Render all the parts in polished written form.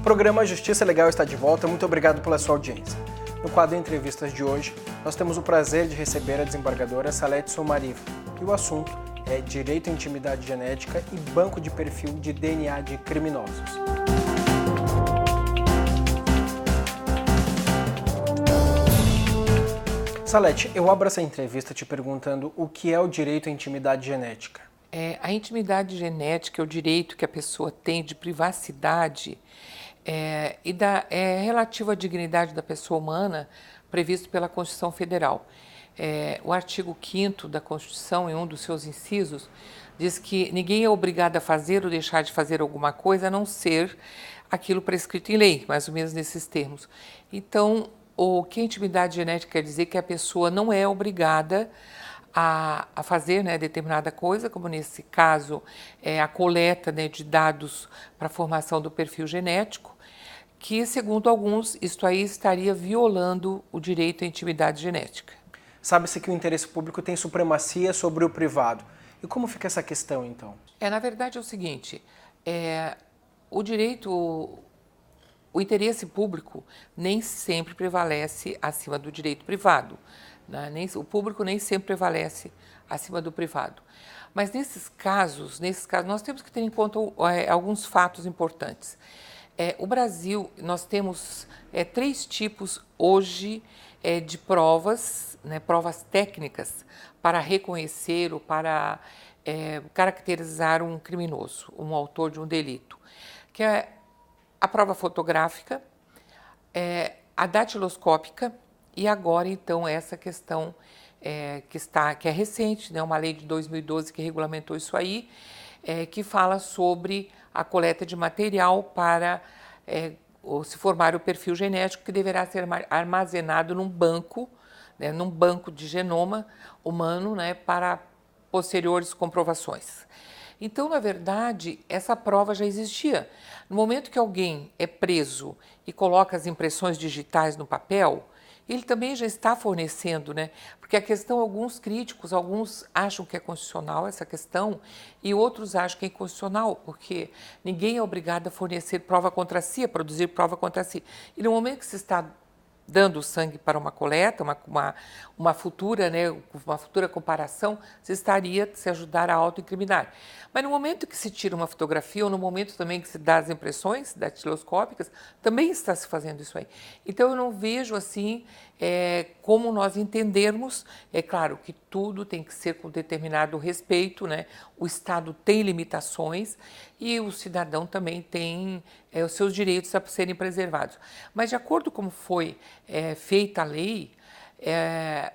programa Justiça Legal está de volta. Muito obrigado pela sua audiência. No quadro Entrevistas de hoje, nós temos o prazer de receber a desembargadora Salete Somariva, e o assunto é Direito à Intimidade Genética e Banco de Perfil de DNA de Criminosos. Salete, eu abro essa entrevista te perguntando o que é o direito à intimidade genética. A intimidade genética é o direito que a pessoa tem de privacidade relativo à dignidade da pessoa humana previsto pela Constituição Federal. O artigo 5º da Constituição, em um dos seus incisos, diz que ninguém é obrigado a fazer ou deixar de fazer alguma coisa a não ser aquilo prescrito em lei, mais ou menos nesses termos. Então, o que a intimidade genética quer dizer que a pessoa não é obrigada a fazer determinada coisa, como nesse caso a coleta de dados para a formação do perfil genético, que, segundo alguns, isto aí estaria violando o direito à intimidade genética. Sabe-se que o interesse público tem supremacia sobre o privado. E como fica essa questão, então? Na verdade, é o seguinte, o interesse público nem sempre prevalece acima do direito privado. O público nem sempre prevalece acima do privado. Mas nesses casos, nós temos que ter em conta alguns fatos importantes. O Brasil, nós temos 3 tipos hoje de provas, provas técnicas para reconhecer ou para caracterizar um criminoso, um autor de um delito, que é a prova fotográfica, a datiloscópica e agora, então, essa questão que é recente, uma lei de 2012 que regulamentou isso aí, que fala sobre a coleta de material para se formar o perfil genético que deverá ser armazenado num banco de genoma humano, para posteriores comprovações. Então, na verdade, essa prova já existia. No momento que alguém é preso e coloca as impressões digitais no papel, ele também já está fornecendo, porque a questão, alguns críticos, alguns acham que é constitucional essa questão e outros acham que é inconstitucional, porque ninguém é obrigado a fornecer prova contra si, a produzir prova contra si. E no momento que se está dando sangue para uma coleta, uma futura comparação, se estaria se ajudar a autoincriminar. Mas no momento que se tira uma fotografia ou no momento também que se dá as impressões datiloscópicas, também está se fazendo isso aí. Então eu não vejo assim como nós entendermos. É claro que tudo tem que ser com determinado respeito, O Estado tem limitações e o cidadão também tem os seus direitos a serem preservados. Mas de acordo com como foi feita a lei,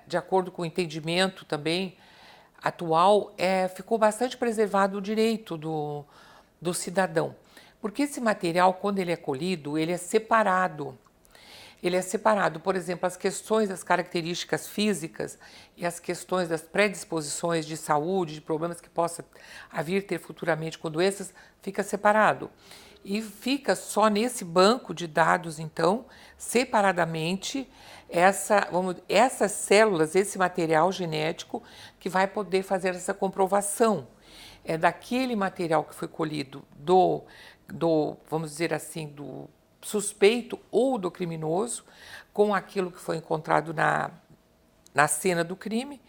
de acordo com o entendimento também atual, ficou bastante preservado o direito do cidadão. Porque esse material, quando ele é colhido, ele é separado. Ele é separado, por exemplo, as questões das características físicas e as questões das predisposições de saúde, de problemas que possa vir ter futuramente com doenças, fica separado. E fica só nesse banco de dados, então, separadamente, essas células, esse material genético que vai poder fazer essa comprovação. Daquele material que foi colhido vamos dizer assim, do suspeito ou do criminoso, com aquilo que foi encontrado na cena do crime.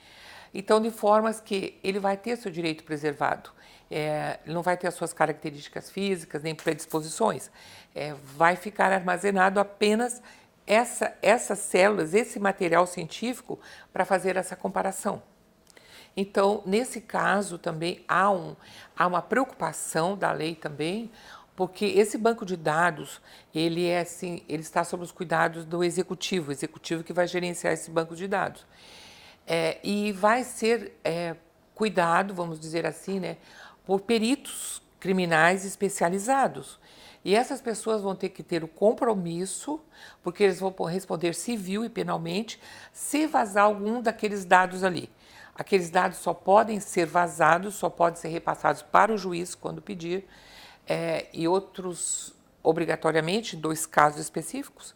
Então, de formas que ele vai ter seu direito preservado. Ele não vai ter as suas características físicas nem predisposições. Vai ficar armazenado apenas essas células, esse material científico para fazer essa comparação. Então, nesse caso também há uma preocupação da lei também, porque esse banco de dados, ele está sob os cuidados do executivo, o executivo que vai gerenciar esse banco de dados. E vai ser cuidado, vamos dizer assim, por peritos criminais especializados. E essas pessoas vão ter que ter o compromisso, porque eles vão responder civil e penalmente, se vazar algum daqueles dados ali. Aqueles dados só podem ser vazados, só podem ser repassados para o juiz quando pedir, e outros, obrigatoriamente, em 2 casos específicos.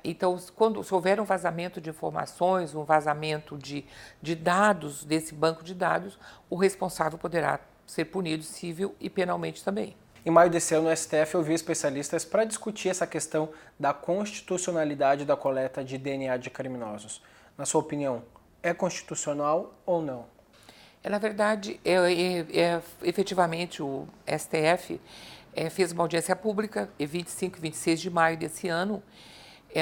Então, se houver um vazamento de informações, um vazamento de dados desse banco de dados, o responsável poderá ser punido civil e penalmente também. Em maio desse ano, o STF ouviu especialistas para discutir essa questão da constitucionalidade da coleta de DNA de criminosos. Na sua opinião, é constitucional ou não? Na verdade, efetivamente o STF fez uma audiência pública, em 25 e 26 de maio desse ano,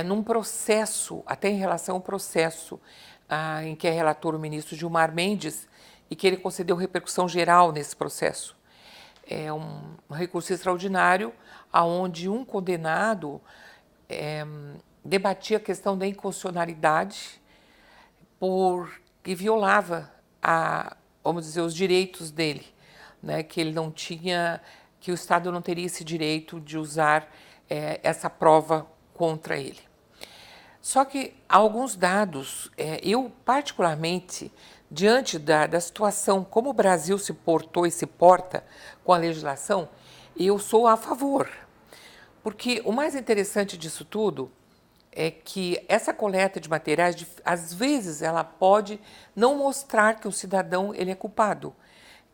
num processo, até em relação ao processo em que é relator o ministro Gilmar Mendes, e que ele concedeu repercussão geral nesse processo. É um recurso extraordinário, onde um condenado debatia a questão da inconstitucionalidade porque violava vamos dizer, os direitos dele, né? Que ele não tinha, que o Estado não teria esse direito de usar essa prova contra ele. Só que alguns dados, eu particularmente, diante da situação, como o Brasil se portou e se porta com a legislação, eu sou a favor. Porque o mais interessante disso tudo é que essa coleta de materiais, às vezes, ela pode não mostrar que o cidadão ele é culpado.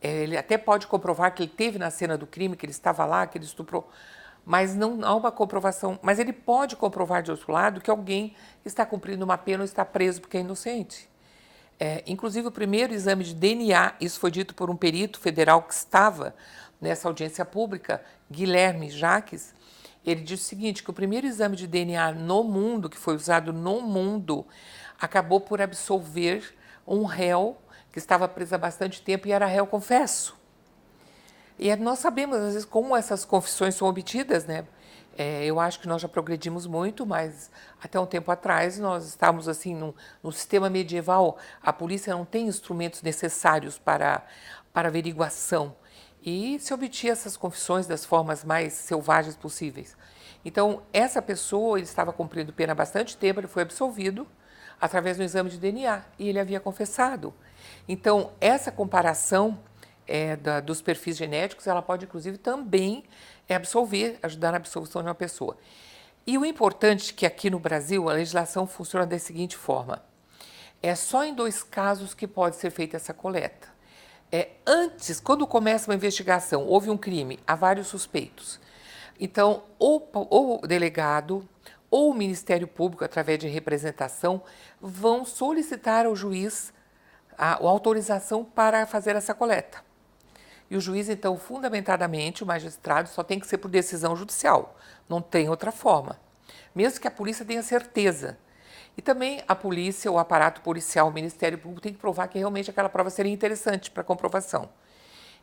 Ele até pode comprovar que ele esteve na cena do crime, que ele estava lá, que ele estuprou, mas não há uma comprovação. Mas ele pode comprovar, de outro lado, que alguém está cumprindo uma pena ou está preso porque é inocente. Inclusive, o primeiro exame de DNA, isso foi dito por um perito federal que estava nessa audiência pública, Guilherme Jaques, ele disse o seguinte, que o primeiro exame de DNA no mundo, que foi usado no mundo, acabou por absolver um réu que estava preso há bastante tempo e era réu confesso. E nós sabemos, às vezes, como essas confissões são obtidas, né? Eu acho que nós já progredimos muito, mas até um tempo atrás nós estávamos assim no sistema medieval, a polícia não tem instrumentos necessários para averiguação e se obtinha essas confissões das formas mais selvagens possíveis. Então, essa pessoa, ele estava cumprindo pena há bastante tempo, ele foi absolvido através do exame de DNA e ele havia confessado. Então, essa comparação dos perfis genéticos, ela pode, inclusive, também ajudar na absolvição de uma pessoa. E o importante é que aqui no Brasil a legislação funciona da seguinte forma. É só em 2 casos que pode ser feita essa coleta. Antes, quando começa uma investigação, houve um crime, há vários suspeitos. Então, ou o delegado ou o Ministério Público, através de representação, vão solicitar ao juiz a autorização para fazer essa coleta. E o juiz, então, fundamentadamente, o magistrado, só tem que ser por decisão judicial, não tem outra forma. Mesmo que a polícia tenha certeza. E também a polícia, o aparato policial, o Ministério Público tem que provar que realmente aquela prova seria interessante para a comprovação.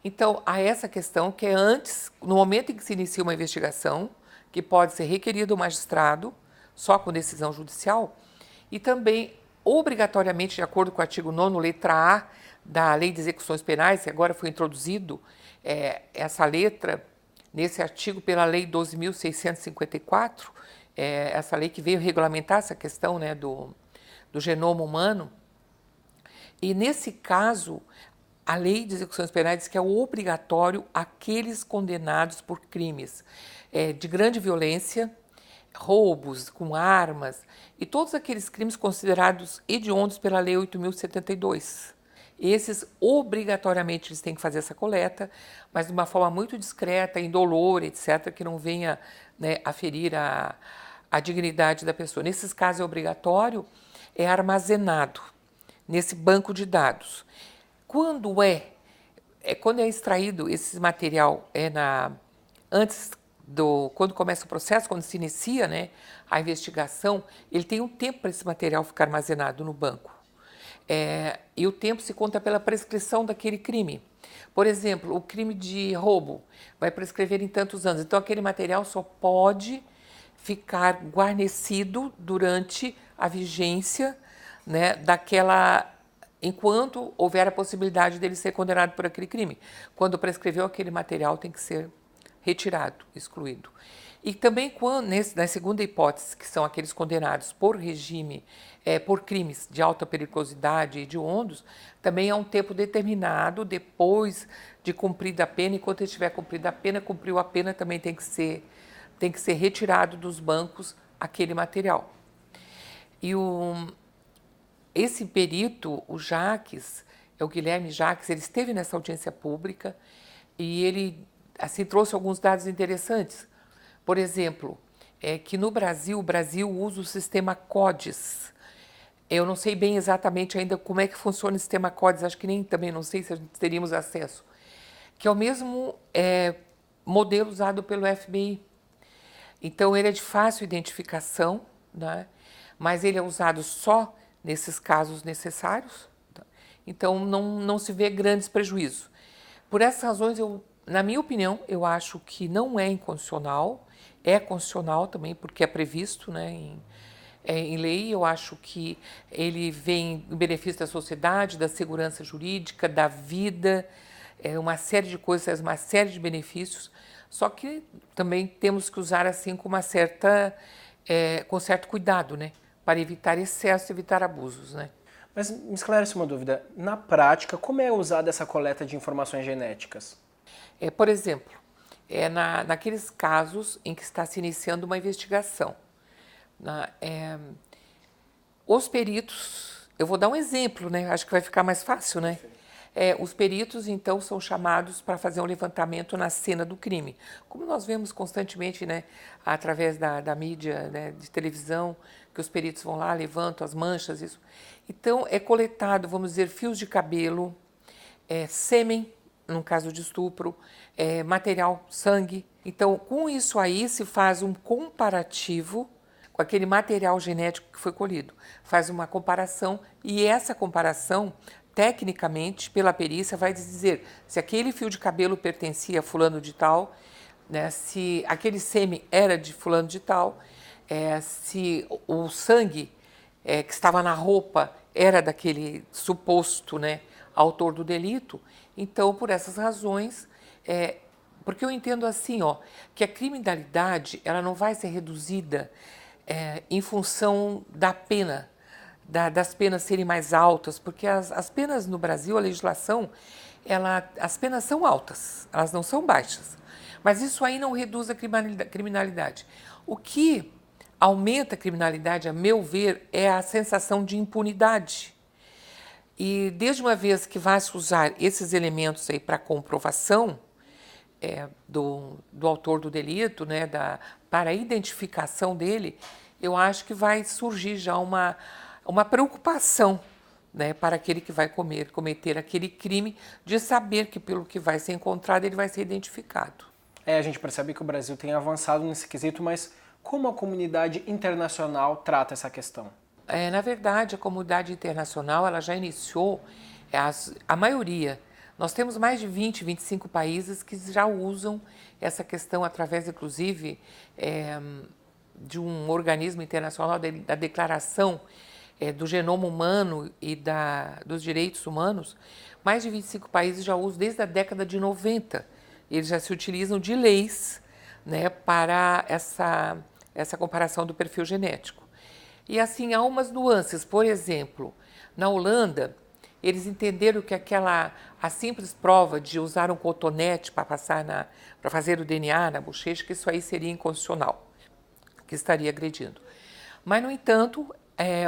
Então, há essa questão que é antes, no momento em que se inicia uma investigação, que pode ser requerido o magistrado, só com decisão judicial, e também, obrigatoriamente, de acordo com o artigo 9º, letra A, da Lei de Execuções Penais, que agora foi introduzido essa letra nesse artigo pela Lei 12.654, essa lei que veio regulamentar essa questão, né, do genoma humano. E, nesse caso, a Lei de Execuções Penais diz que é obrigatório aqueles condenados por crimes de grande violência, roubos com armas e todos aqueles crimes considerados hediondos pela Lei 8.072. Esses, obrigatoriamente, eles têm que fazer essa coleta, mas de uma forma muito discreta, indolor, etc., que não venha, né, a ferir a dignidade da pessoa. Nesses casos é obrigatório, é armazenado nesse banco de dados. Quando quando é extraído esse material, quando começa o processo, quando se inicia, né, a investigação, ele tem um tempo para esse material ficar armazenado no banco. E o tempo se conta pela prescrição daquele crime. Por exemplo, o crime de roubo vai prescrever em tantos anos. Então, aquele material só pode ficar guarnecido durante a vigência, né, enquanto houver a possibilidade dele ser condenado por aquele crime. Quando prescreveu, aquele material tem que ser retirado, excluído. E também, na segunda hipótese, que são aqueles condenados por regime, por crimes de alta periculosidade e hediondos, também há um tempo determinado, depois de cumprida a pena, enquanto ele estiver cumprida a pena, cumpriu a pena, também tem que ser retirado dos bancos aquele material. E esse perito, o Jaques, o Guilherme Jaques, ele esteve nessa audiência pública e ele assim, trouxe alguns dados interessantes. Por exemplo, que no Brasil, o Brasil usa o sistema CODES. Eu não sei bem exatamente ainda como é que funciona o sistema CODES, acho que nem também não sei se teríamos acesso, que é o mesmo modelo usado pelo FBI. Então, ele é de fácil identificação, né? Mas ele é usado só nesses casos necessários. Tá? Então, não se vê grandes prejuízos. Por essas razões, na minha opinião, eu acho que não é inconstitucional, é constitucional também, porque é previsto, né, em lei. Eu acho que ele vem em benefício da sociedade, da segurança jurídica, da vida, uma série de coisas, uma série de benefícios, só que também temos que usar assim com com certo cuidado, né, para evitar excesso, evitar abusos, né. Mas me esclarece uma dúvida. Na prática, como é usada essa coleta de informações genéticas? Por exemplo, naqueles casos em que está se iniciando uma investigação, os peritos, eu vou dar um exemplo, né? Acho que vai ficar mais fácil, né? Os peritos, então, são chamados para fazer um levantamento na cena do crime. Como nós vemos constantemente, né, através da mídia, né, de televisão, que os peritos vão lá, levantam as manchas, isso. Então, é coletado, vamos dizer, fios de cabelo, sêmen, no caso de estupro, material, sangue. Então, com isso aí, se faz um comparativo com aquele material genético que foi colhido. Faz uma comparação e essa comparação, tecnicamente, pela perícia, vai dizer se aquele fio de cabelo pertencia a fulano de tal, né, se aquele sêmen era de fulano de tal, se o sangue que estava na roupa era daquele suposto, né, autor do delito. Então, por essas razões, porque eu entendo assim, que a criminalidade ela não vai ser reduzida em função da pena, das penas serem mais altas, porque as penas no Brasil, a legislação, as penas são altas, elas não são baixas. Mas isso aí não reduz a criminalidade. O que aumenta a criminalidade, a meu ver, é a sensação de impunidade. E desde uma vez que vai se usar esses elementos aí para comprovação do autor do delito, né, para a identificação dele, eu acho que vai surgir já uma preocupação, né, para aquele que vai cometer aquele crime, de saber que pelo que vai ser encontrado ele vai ser identificado. A gente percebe que o Brasil tem avançado nesse quesito, mas como a comunidade internacional trata essa questão? Na verdade, a comunidade internacional ela já iniciou, a maioria. Nós temos mais de 20, 25 países que já usam essa questão através, inclusive, de um organismo internacional, da Declaração do Genoma Humano e dos Direitos Humanos. Mais de 25 países já usam desde a década de 90. Eles já se utilizam de leis, né, para essa comparação do perfil genético. E assim, há umas nuances. Por exemplo, na Holanda, eles entenderam que a simples prova de usar um cotonete para fazer o DNA na bochecha, que isso aí seria inconstitucional, que estaria agredindo. Mas, no entanto,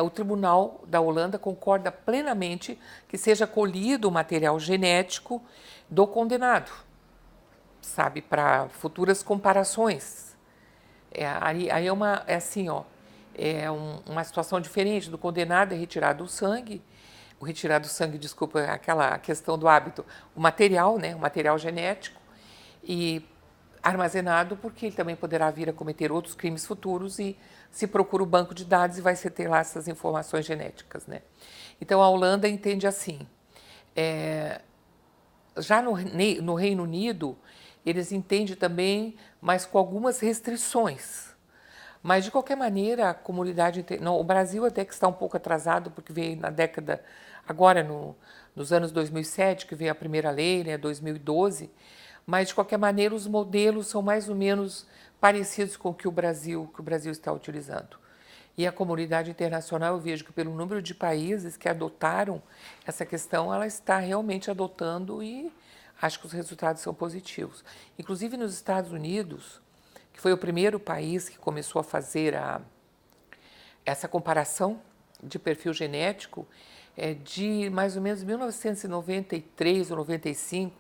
o Tribunal da Holanda concorda plenamente que seja colhido o material genético do condenado, sabe, para futuras comparações. Aí é assim, uma situação diferente. Do condenado é retirado o sangue, desculpa, aquela questão do hábito, o material, né, o material genético, e armazenado, porque ele também poderá vir a cometer outros crimes futuros e se procura o banco de dados e vai se ter lá essas informações genéticas, né. Então, a Holanda entende assim. Já no Reino Unido, eles entendem também, mas com algumas restrições. Mas, de qualquer maneira, a comunidade... o Brasil até que está um pouco atrasado, porque veio na década... Agora, nos anos 2007, que veio a primeira lei, né, 2012, mas, de qualquer maneira, os modelos são mais ou menos parecidos com o que o Brasil está utilizando. E a comunidade internacional, eu vejo que pelo número de países que adotaram essa questão, ela está realmente adotando e acho que os resultados são positivos. Inclusive, nos Estados Unidos, que foi o primeiro país que começou a fazer essa comparação de perfil genético, de mais ou menos 1993 ou 95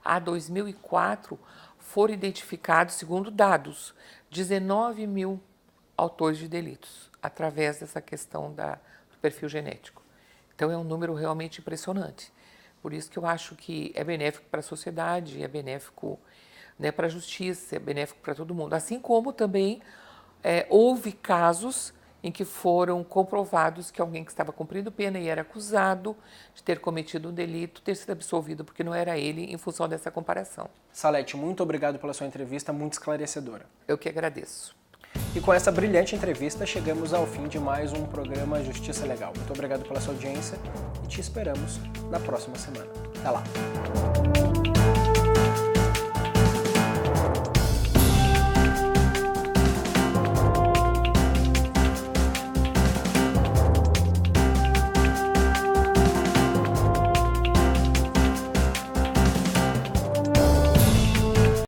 a 2004, foram identificados, segundo dados, 19 mil autores de delitos, através dessa questão do perfil genético. Então, é um número realmente impressionante. Por isso que eu acho que é benéfico para a sociedade, é benéfico, né, para a justiça, é benéfico para todo mundo. Assim como também houve casos em que foram comprovados que alguém que estava cumprindo pena e era acusado de ter cometido um delito, ter sido absolvido porque não era ele, em função dessa comparação. Salete, muito obrigado pela sua entrevista, muito esclarecedora. Eu que agradeço. E com essa brilhante entrevista, chegamos ao fim de mais um programa Justiça Legal. Muito obrigado pela sua audiência e te esperamos na próxima semana. Até lá!